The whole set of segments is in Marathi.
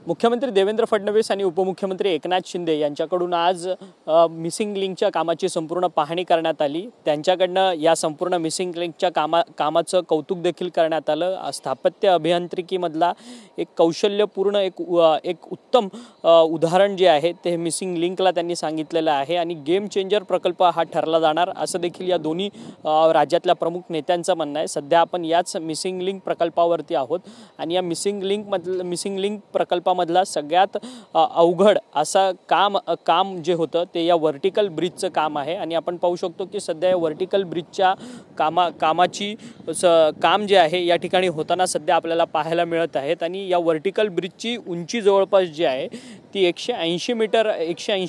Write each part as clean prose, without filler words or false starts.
मुख्यमंत्री देवेंद्र फडणवीस आणि उपमुख्यमंत्री एकनाथ शिंदे यांच्याकडून आज मिसिंग लिंकच्या कामाची संपूर्ण पाहणी करण्यात आली। त्यांच्याकडनं या संपूर्ण मिसिंग लिंकच्या कामाचं कौतुक देखील करण्यात आलं। स्थापत्य अभियांत्रिकीमधला एक कौशल्यपूर्ण एक उत्तम उदाहरण जे आहे ते मिसिंग लिंकला त्यांनी सांगितलेलं आहे आणि गेम चेंजर प्रकल्प हा ठरला जाणार असं देखील या दोन्ही राज्यातल्या प्रमुख नेत्यांचं म्हणणं आहे। सध्या आपण याच मिसिंग लिंक प्रकल्पावरती आहोत आणि या मिसिंग लिंक प्रकल्पामधला सगळ्यात अवघड असं काम जे होतं ते या वर्टिकल ब्रिजचं काम आहे आणि आपण पाहू शकतो की सध्या या वर्टिकल ब्रिजच्या कामाची काम जे आहे या ठिकाणी होताना सध्या आपल्याला पाहायला मिळत आहेत आणि या वर्टिकल ब्रिजची उंची जवळपास जी आहे ती 180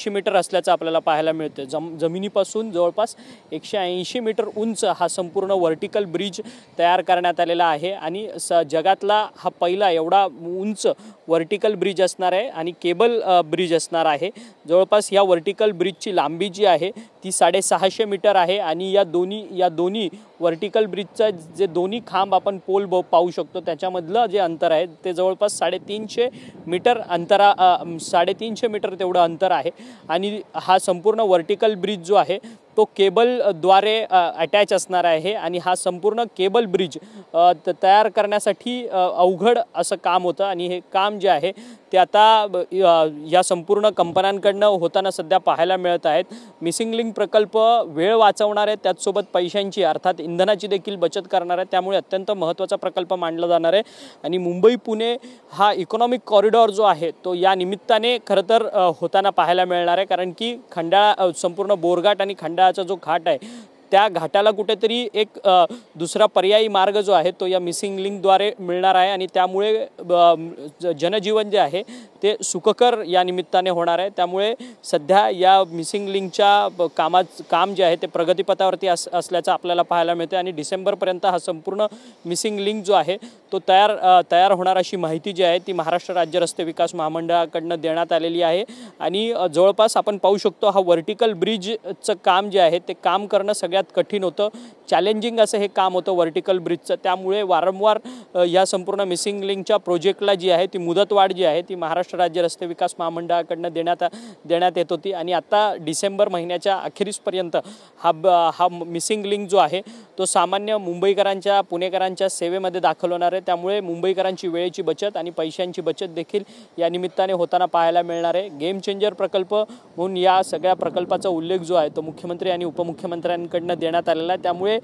मीटर असल्याचं आपल्याला पाहायला मिळते। जमिनीपासून जवळपास 180 मीटर उंच हा संपूर्ण वर्टिकल ब्रिज तयार करण्यात आलेला आहे आणि जगातला हा पहिला एवढा उंच वर्टिकल ब्रिज असणार आहे आणि केबल ब्रिज असणार आहे। जवळपास या वर्टिकल ब्रिजची लांबी जी आहे ती 650 मीटर आहे आणि या दोन्ही वर्टिकल ब्रिजचा जे दोन्ही खांब आपण पोल पाहू शकतो त्याच्यामधलं जे अंतर आहे ते जवळपास 350 मीटर तेवढं अंतर आहे आणि हा संपूर्ण वर्टिकल ब्रिज जो आहे तो केबलद्वारे अटॅच असणार आहे आणि हा संपूर्ण केबल ब्रिज तयार करण्यासाठी अवघड असं काम होतं आणि हे काम जे आहे ते आता या संपूर्ण कंपन्यांकडनं होताना सध्या पाहायला मिळत आहेत। मिसिंग लिंक प्रकल्प वेळ वाचवणार आहे, त्याचसोबत पैशांची अर्थात इंधनाची देखील बचत करणार आहे, त्यामुळे अत्यंत महत्त्वाचा प्रकल्प मानला जाणार आहे आणि मुंबई पुणे हा इकॉनॉमिक कॉरिडॉर जो आहे तो या निमित्ताने खरं तर होताना पाहायला मिळणार आहे, कारण की खंडाळा संपूर्ण बोरघाट आणि खंडाळाचा जो घाट आहे त्या घाटाला कुठेतरी एक दुसरा पर्यायी मार्ग जो आहे तो या मिसिंग लिंकद्वारे मिळणार आहे आणि त्यामुळे जनजीवन जे आहे ते सुखकर या निमित्ताने होणार आहे। त्यामुळे सध्या या मिसिंग लिंकच्या काम जे आहे ते प्रगतीपथावरती असल्याचं आपल्याला पाहायला मिळते आणि डिसेंबरपर्यंत हा संपूर्ण मिसिंग लिंक जो आहे तो तयार होणार अशी माहिती जी आहे ती महाराष्ट्र राज्य रस्ते विकास महामंडळाकडनं देण्यात आलेली आहे आणि जवळपास आपण पाहू शकतो हा वर्टिकल ब्रिजचं काम जे आहे ते काम करणं सगळ्यात कठीण होतं, चॅलेंजिंग असं हे काम होतं वर्टिकल ब्रिजचं। त्यामुळे वारंवार या संपूर्ण मिसिंग लिंकच्या प्रोजेक्टला जी आहे ती मुदतवाढ जी आहे ती महाराष्ट्र राज्य रस्ते विकास महामंडळाकडनं देण्यात येत होती आणि आता डिसेंबर महिन्याच्या अखेरीसपर्यंत हा मिसिंग लिंक जो आहे तो सामान्य मुंबईकरांच्या पुणेकरांच्या सेवेमध्ये दाखल होणार आहे। त्यामुळे मुंबईकरांची वेळेची बचत आणि पैशांची बचत देखील या निमित्ताने होताना पाहायला मिळणार आहे। गेम चेंजर प्रकल्प म्हणून या सगळ्या प्रकल्पाचा उल्लेख जो आहे तो मुख्यमंत्री आणि उपमुख्यमंत्र्यांकडनं देण्यात आलेला आहे। त्यामुळे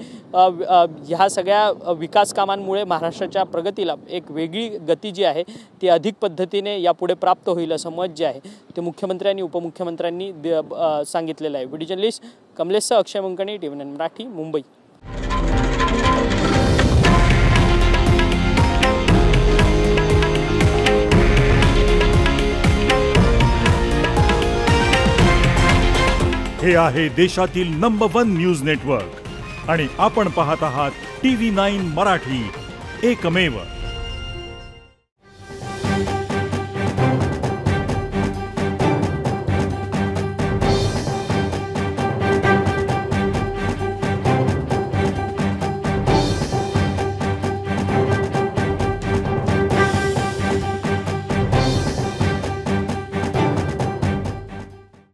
ह्या सगळ्या विकास कामांमुळे महाराष्ट्राच्या प्रगतीला एक वेगळी गती जी आहे ती अधिक पद्धतीने यापुढे प्राप्त होईल असं मत जे आहे ते मुख्यमंत्री आणि उपमुख्यमंत्र्यांनी सांगितलेलं आहे। व्हिडिओ जर्नलिस्ट कमलेशसह अक्षय मंकणी, TV9 मराठी, मुंबई। हे आहे देशातील नंबर 1 न्यूज नेटवर्क आणि आपण पाहत आहात TV9 मराठी, एकमेव।